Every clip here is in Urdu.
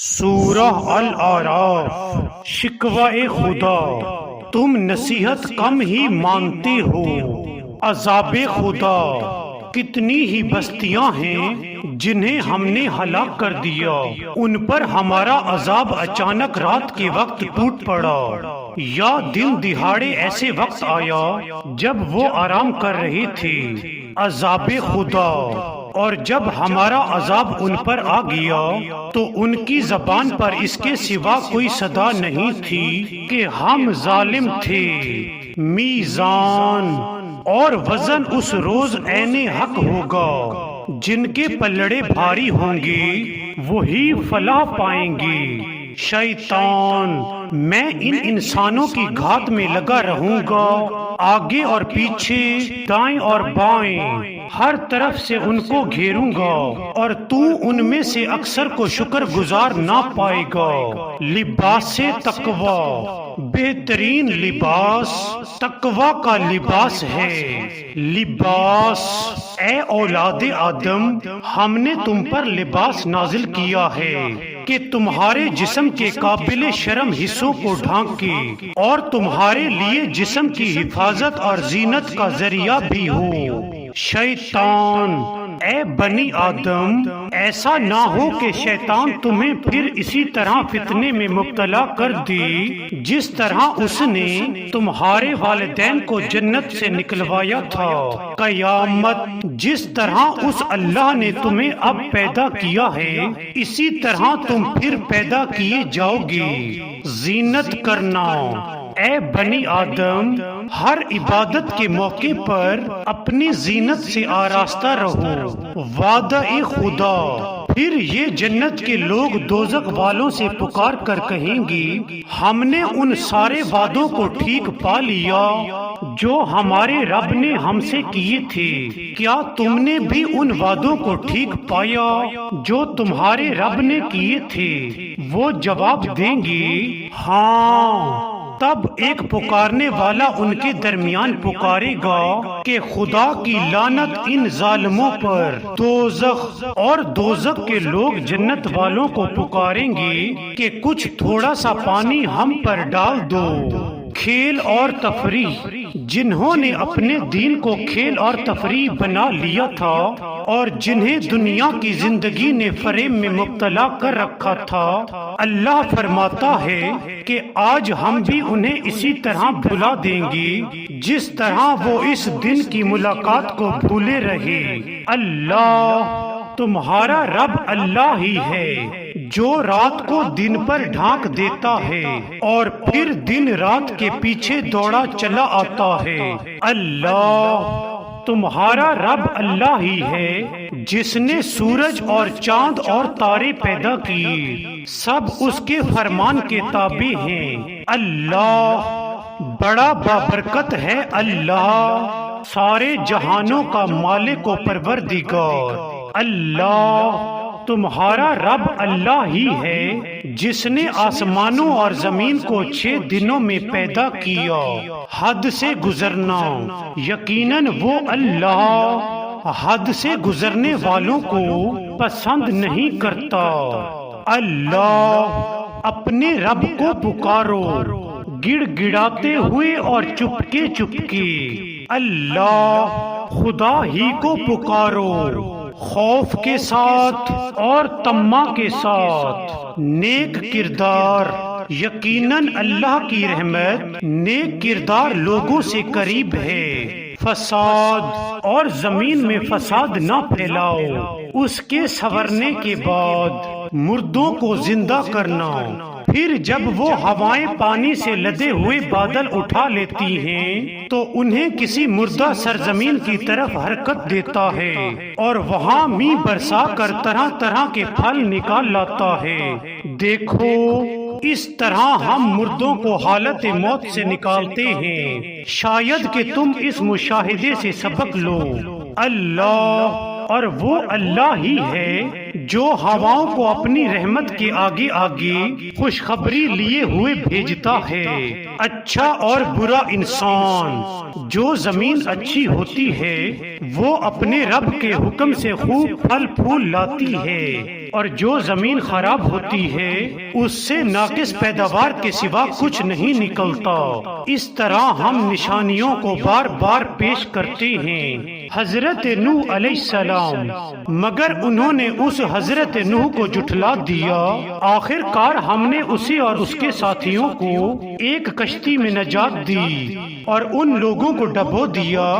سورہ الاعراف۔ شکوہ خدا، تم نصیحت کم ہی مانتے ہو۔ عذاب خدا، کتنی ہی بستیاں ہیں جنہیں ہم نے ہلاک کر دیا، ان پر ہمارا عذاب اچانک رات کے وقت ٹوٹ پڑا یا دن دہاڑے ایسے وقت آیا جب وہ آرام کر رہے تھے۔ عذاب خدا، اور جب ہمارا عذاب ان پر آ گیا تو ان کی زبان پر اس کے سوا کوئی صدا نہیں تھی کہ ہم ظالم تھے۔ میزان اور وزن اس روز عین حق ہوگا، جن کے پلڑے بھاری ہوں گے وہی فلاح پائیں گے۔ شیطان، میں ان انسانوں کی گھات میں لگا رہوں گا، آگے اور پیچھے، دائیں اور بائیں، ہر طرف سے ان کو گھیروں گا، اور تو ان میں سے اکثر کو شکر گزار نہ پائے گا۔ لباس تقوی، بہترین لباس تقوی کا لباس ہے۔ لباس، اے اولاد آدم، ہم نے تم پر لباس نازل کیا ہے کہ تمہارے جسم کے قابل شرم حصوں کو ڈھانکے اور تمہارے لیے جسم کی حفاظت اور زینت کا ذریعہ بھی ہو۔ شیطان، اے بنی آدم، ایسا نہ ہو کہ شیطان تمہیں پھر اسی طرح فتنے میں مبتلا کر دے جس طرح اس نے تمہارے والدین کو جنت سے نکلوایا تھا۔ قیامت، جس طرح اس اللہ نے تمہیں اب پیدا کیا ہے اسی طرح تم پھر پیدا کیے جاؤ گے۔ زینت کرنا، اے بنی آدم، ہر عبادت کے موقع پر اپنی زینت سے آراستہ رہو۔ وعدہ خدا، پھر یہ جنت کے لوگ دوزخ والوں سے پکار کر کہیں گے، ہم نے ان سارے وعدوں کو ٹھیک پا لیا جو ہمارے رب نے ہم سے کیے تھے، کیا تم نے بھی ان وعدوں کو ٹھیک پایا جو تمہارے رب نے کیے تھے؟ وہ جواب دیں گے، ہاں۔ تب ایک پکارنے والا ان کے درمیان پکارے گا کہ خدا کی لعنت ان ظالموں پر۔ دوزخ اور دوزخ کے لوگ جنت والوں کو پکاریں گے کہ کچھ تھوڑا سا پانی ہم پر ڈال دو۔ کھیل اور تفریح، جنہوں نے اپنے دین کو کھیل اور تفریح بنا لیا تھا اور جنہیں دنیا کی زندگی نے فریب میں مبتلا کر رکھا تھا، اللہ فرماتا ہے کہ آج ہم بھی انہیں اسی طرح بھلا دیں گے جس طرح وہ اس دن کی ملاقات کو بھولے رہے۔ اللہ، تمہارا رب اللہ ہی ہے جو رات کو دن پر ڈھانک دیتا ہے اور پھر دن رات کے پیچھے دوڑا چلا آتا ہے۔ اللہ، تمہارا رب اللہ ہی ہے جس نے سورج اور چاند اور تارے پیدا کیے، سب اس کے فرمان کے تابع ہیں۔ اللہ بڑا بابرکت ہے، اللہ سارے جہانوں کا مالک و پروردگار۔ اللہ، تمہارا رب اللہ ہی ہے جس نے آسمانوں اور زمین کو 6 دنوں میں پیدا کیا۔ حد سے گزرنا، یقیناً وہ اللہ حد سے گزرنے والوں کو پسند نہیں کرتا۔ اللہ، اپنے رب کو پکارو گڑ گڑاتے ہوئے اور چپکے چپکے۔ اللہ، خدا ہی کو پکارو خوف کے ساتھ اور طمع کے ساتھ۔ نیک کردار، یقیناً اللہ کی رحمت نیک کردار لوگوں سے قریب ہے۔ فساد اور زمین میں فساد نہ پھیلاؤ، اس کے سنورنے کے بعد مردوں کو زندہ کرنا، پھر جب وہ ہوائیں پانی سے لدے ہوئے بادل اٹھا لیتی ہیں تو انہیں کسی مردہ سرزمین کی طرف حرکت دیتا ہے اور وہاں می برسا کر طرح طرح کے پھل نکال لاتا ہے۔ دیکھو، اس طرح ہم مردوں کو حالت موت سے نکالتے ہیں، شاید کہ تم اس مشاہدے سے سبق لو۔ اللہ، اور وہ اللہ ہی ہے جو ہواؤں کو اپنی رحمت کے آگے آگے خوشخبری لیے ہوئے بھیجتا ہے۔ اچھا اور برا انسان، جو زمین اچھی ہوتی ہے وہ اپنے رب کے حکم سے خوب پھل پھول لاتی ہے، اور جو زمین خراب ہوتی ہے اس سے ناقص پیداوار کے سوا کچھ نہیں نکلتا۔ اس طرح ہم نشانیوں کو بار بار پیش کرتے ہیں۔ حضرت نوح علیہ السلام، مگر انہوں نے اس حضرت نوح کو جھٹلا دیا۔ آخر کار ہم نے اسے اور اس کے ساتھیوں کو ایک کشتی میں نجات دی اور ان لوگوں کو ڈبو دیا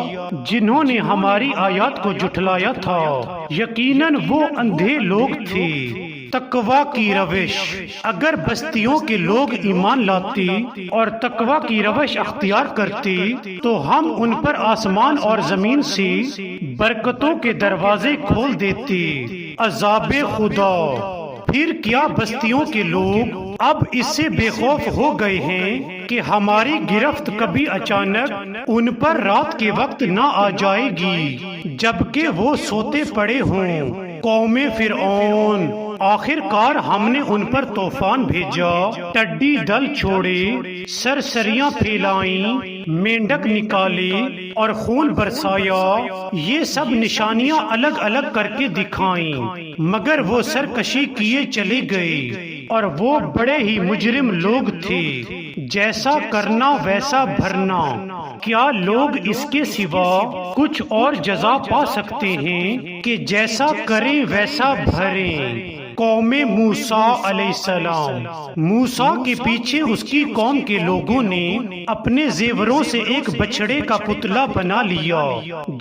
جنہوں نے ہماری آیات کو جھٹلایا تھا۔ یقیناً وہ اندھے لوگ تھے۔ تقوی کی روش، اگر بستیوں کے لوگ ایمان لاتے اور تقوی کی روش اختیار کرتے تو ہم ان پر آسمان اور زمین سے برکتوں کے دروازے کھول دیتے۔ عذاب خدا، پھر کیا بستیوں کے لوگ اب اس سے بے خوف ہو گئے ہیں کہ ہماری گرفت کبھی اچانک ان پر رات کے وقت نہ آ جائے گی جبکہ وہ سوتے پڑے ہوں۔ قوم فرعون، آخر کار ہم نے ان پر طوفان بھیجا، ٹڈی دل چھوڑے، سرسریاں پھیلائیں، مینڈک نکالے اور خون برسایا۔ یہ سب نشانیاں الگ الگ کر کے دکھائیں، مگر وہ سرکشی کیے چلے گئے اور وہ بڑے ہی مجرم لوگ تھے۔ جیسا کرنا ویسا بھرنا، کیا لوگ اس کے سوا کچھ اور جزا پا سکتے ہیں کہ جیسا کریں ویسا بھریں؟ قوم موسیٰ علیہ السلام، موسیٰ کے پیچھے اس کی قوم کے لوگوں نے اپنے زیوروں سے ایک بچڑے کا پتلا بنا لیا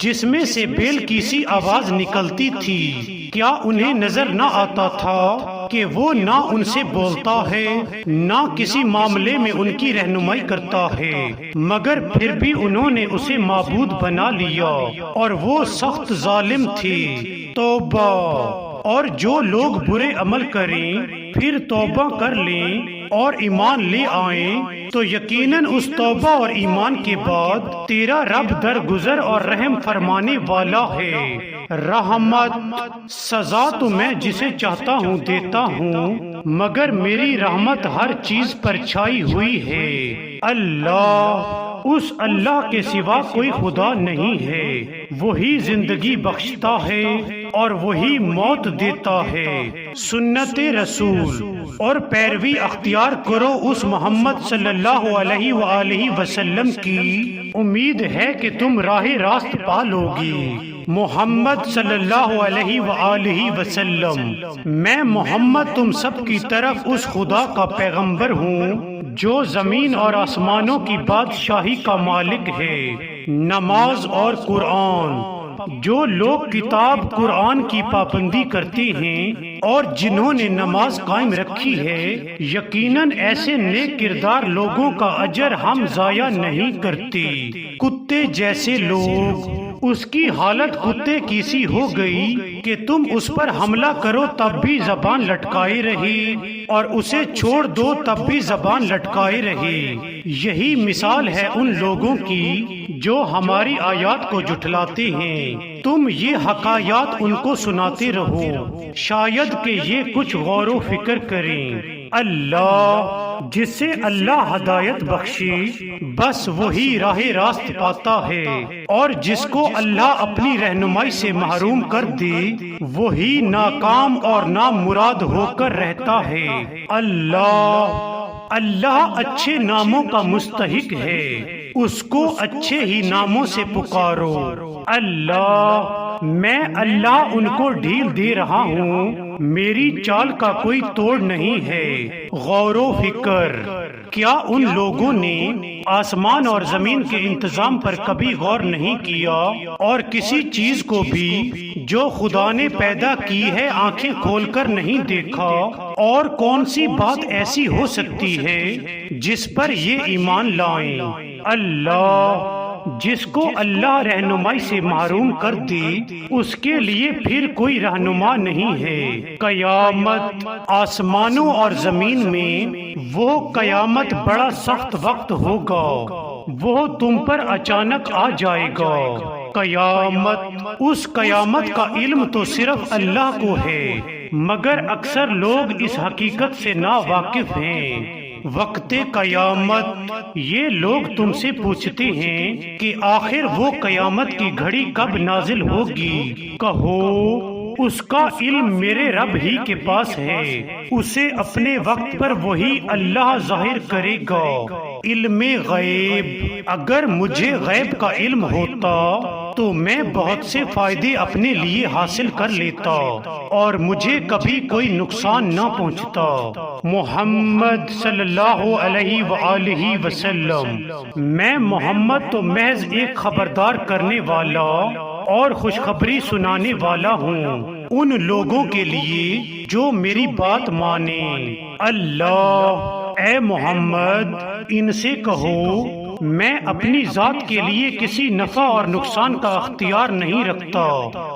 جس میں سے بیل کی سی آواز نکلتی تھی۔ کیا انہیں نظر نہ آتا تھا کہ وہ نہ ان سے بولتا ہے نہ کسی معاملے میں ان کی رہنمائی کرتا ہے، مگر پھر بھی انہوں نے اسے معبود بنا لیا اور وہ سخت ظالم تھے۔ توبہ، اور جو لوگ برے عمل کریں پھر توبہ کر لیں اور ایمان لے آئیں تو یقیناً اس توبہ اور ایمان کے بعد تیرا رب درگزر اور رحم فرمانے والا ہے۔ رحمت، سزا تو میں جسے چاہتا ہوں دیتا ہوں، مگر میری رحمت ہر چیز پر چھائی ہوئی ہے۔ اللہ، اس اللہ کے سوا کوئی خدا نہیں ہے، وہی زندگی بخشتا ہے اور وہی موت دیتا ہے۔ سنت رسول، اور پیروی اختیار کرو اس محمد صلی اللہ علیہ وآلہ وسلم کی۔ امید ہے کہ تم راہ راست پالو گی۔ محمد صلی اللہ علیہ وآلہ وسلم، میں محمد تم سب کی طرف اس خدا کا پیغمبر ہوں جو زمین اور آسمانوں کی بادشاہی کا مالک ہے۔ نماز اور قرآن، جو لوگ کتاب قرآن کی پابندی کرتے ہیں اور جنہوں نے نماز قائم رکھی ہے، یقیناً ایسے نیک کردار لوگوں کا اجر ہم ضائع نہیں کرتے۔ کتے جیسے لوگ، اس کی حالت کتے کی سی ہو گئی کہ تم اس پر حملہ کرو تب بھی زبان لٹکائے رہی اور اسے چھوڑ دو تب بھی زبان لٹکائے رہی۔ یہی مثال ہے ان لوگوں کی جو ہماری آیات کو جھٹلاتے ہیں۔ تم یہ حکایات ان کو سناتے رہو، شاید کہ یہ کچھ غور و فکر کریں۔ اللہ، جسے اللہ ہدایت بخشے بس وہی راہ راست پاتا ہے، اور جس کو اللہ اپنی رہنمائی سے محروم کر دے وہی ناکام اور نامراد ہو کر رہتا ہے۔ اللہ اچھے ناموں کا مستحق ہے، اس کو اچھے ہی ناموں سے پکارو۔ اللہ ان کو ڈھیل دے رہا ہوں، میری چال کا کوئی توڑ نہیں ہے۔ غور و فکر، کیا ان لوگوں نے آسمان اور زمین کے انتظام پر کبھی غور نہیں کیا اور کسی چیز کو بھی جو خدا نے پیدا کی ہے آنکھیں کھول کر نہیں دیکھا؟ اور کون سی بات ایسی ہو سکتی ہے جس پر یہ ایمان لائیں؟ اللہ، جس کو اللہ رہنمائی سے محروم کر دے اس کے لیے پھر کوئی رہنما نہیں ہے۔ قیامت، آسمانوں اور زمین میں وہ قیامت بڑا سخت وقت ہوگا، وہ تم پر اچانک آ جائے گا۔ قیامت، اس قیامت کا علم تو صرف اللہ کو ہے، مگر اکثر لوگ اس حقیقت سے ناواقف ہیں۔ وقت قیامت، یہ لوگ تم سے پوچھتے ہیں کہ آخر وہ قیامت کی گھڑی کب نازل ہوگی؟ کہو، اس کا علم میرے رب ہی کے پاس ہے، اسے اپنے وقت پر وہی اللہ ظاہر کرے گا۔ علم غیب، اگر مجھے غیب کا علم ہوتا تو میں بہت سے فائدے اپنے لیے حاصل کر لیتا اور مجھے کبھی کوئی نقصان نہ پہنچتا۔ محمد صلی اللہ علیہ وآلہ وسلم، میں محمد تو محض ایک خبردار کرنے والا اور خوشخبری سنانے والا ہوں ان لوگوں کے لیے جو میری بات مانیں۔ اللہ، اے محمد ان سے کہو میں اپنی ذات کے لیے کسی نفع اور نقصان کا اختیار نہیں رکھتا،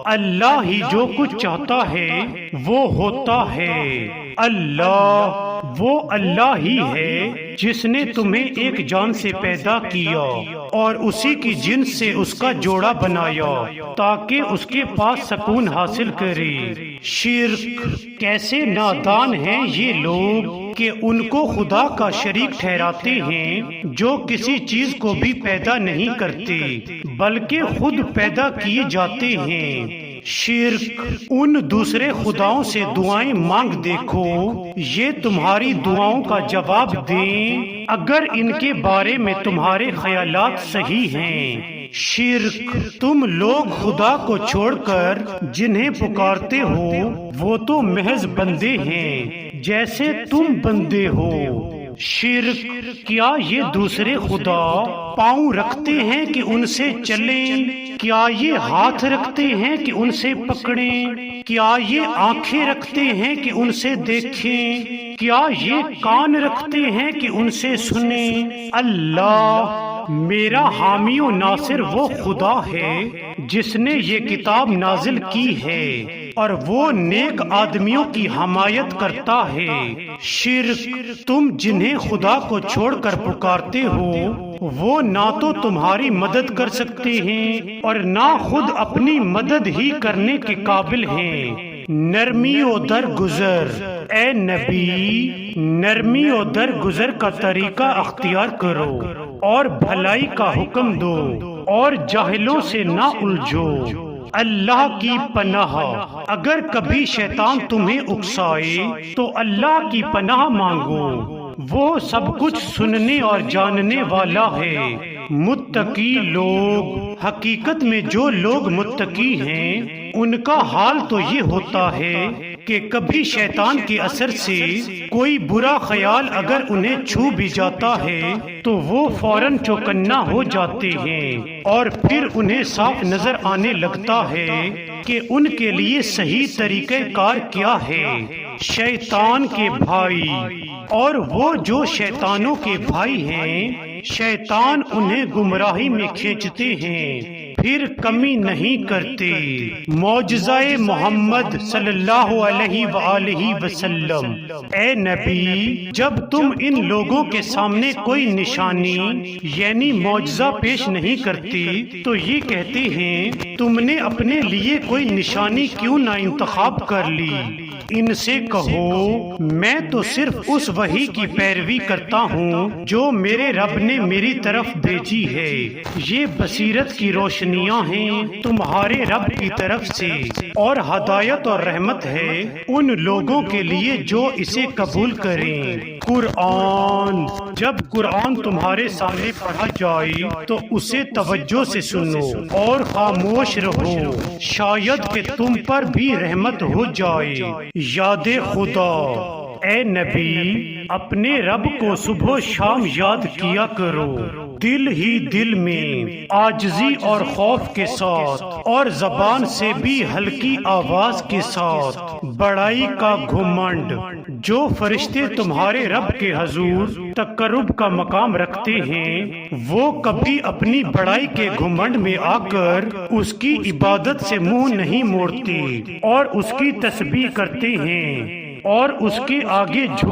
اللہ ہی جو کچھ چاہتا ہے وہ ہوتا ہے۔ اللہ، وہ اللہ ہی ہے جس نے تمہیں ایک جان سے پیدا کیا اور اسی کی جنس سے اس کا جوڑا بنایا تاکہ اس کے پاس سکون حاصل کرے۔ شرک، کیسے نادان ہیں یہ لوگ کہ ان کو خدا کا شریک ٹھہراتے ہیں جو کسی چیز کو بھی پیدا نہیں کرتے بلکہ خود پیدا کیے جاتے ہیں۔ شرک، ان دوسرے خداؤں سے دعائیں مانگ دیکھو، یہ تمہاری دعاؤں کا جواب دیں اگر ان کے بارے میں تمہارے خیالات صحیح ہیں۔ شرک، تم لوگ خدا کو چھوڑ کر جنہیں پکارتے ہو وہ تو محض بندے ہیں جیسے تم بندے ہو۔ شرک، کیا یہ دوسرے خدا پاؤں رکھتے ہیں کہ ان سے چلیں؟ کیا یہ ہاتھ رکھتے ہیں کہ ان سے پکڑیں؟ کیا یہ آنکھیں رکھتے ہیں کہ ان سے دیکھیں؟ کیا یہ کان رکھتے ہیں کہ ان سے سنیں؟ اللہ، میرا حامی و ناصر وہ خدا ہے جس نے یہ کتاب نازل کی ہے اور وہ نیک آدمیوں کی حمایت کرتا ہے۔ شرک، تم جنہیں خدا کو چھوڑ کر پکارتے ہو وہ نہ تو تمہاری مدد کر سکتے ہیں اور نہ خود اپنی مدد ہی کرنے کے قابل ہیں۔ نرمی و درگزر، اے نبی نرمی و درگزر کا طریقہ اختیار کرو اور بھلائی کا حکم دو اور جاہلوں سے نہ الجھو۔ اللہ کی پناہ، اگر کبھی شیطان تمہیں اکسائے تو اللہ کی پناہ مانگو، وہ سب کچھ سننے اور جاننے والا ہے۔ متقی لوگ، حقیقت میں جو لوگ متقی ہیں ان کا حال تو یہ ہوتا ہے کہ کبھی شیطان کے اثر سے کوئی برا خیال اگر انہیں چھو بھی جاتا ہے تو وہ فوراً چوکنا ہو جاتے ہیں اور پھر انہیں صاف نظر آنے لگتا ہے کہ ان کے لیے صحیح طریقہ کار کیا ہے۔ شیطان کے بھائی، اور وہ جو شیطانوں کے بھائی ہیں شیطان انہیں گمراہی میں کھینچتے ہیں پھر کمی نہیں کرتے۔ معجزہ محمد صلی اللہ علیہ وآلہ وسلم، اے نبی جب تم ان لوگوں کے سامنے کوئی نشانی یعنی معجزہ پیش نہیں کرتے تو یہ کہتے ہیں تم نے اپنے لیے کوئی نشانی کیوں نہ انتخاب کر لی؟ ان سے کہو میں تو صرف اس وحی کی پیروی کرتا ہوں جو میرے رب نے میری طرف بھیجی ہے، یہ بصیرت کی روشنیاں ہیں تمہارے رب کی طرف سے اور ہدایت اور رحمت ہے ان لوگوں کے لیے جو اسے قبول کریں۔ قرآن، جب قرآن تمہارے سامنے پڑھا جائے تو اسے توجہ سے سنو اور خاموش رہو، شاید کہ تم پر بھی رحمت ہو جائے۔ یاد خدا، اے نبی اپنے رب کو صبح و شام یاد کیا کرو، دل ہی دل میں عاجزی اور خوف کے ساتھ اور زبان سے بھی ہلکی آواز کے ساتھ۔ بڑائی کا گھمنڈ، جو فرشتے تمہارے رب کے حضور تقرب کا مقام رکھتے ہیں وہ کبھی اپنی بڑائی کے گھمنڈ میں آ کر اس کی عبادت سے منہ نہیں موڑتے اور اس کی تسبیح کرتے ہیں اور اس کے آگے جھک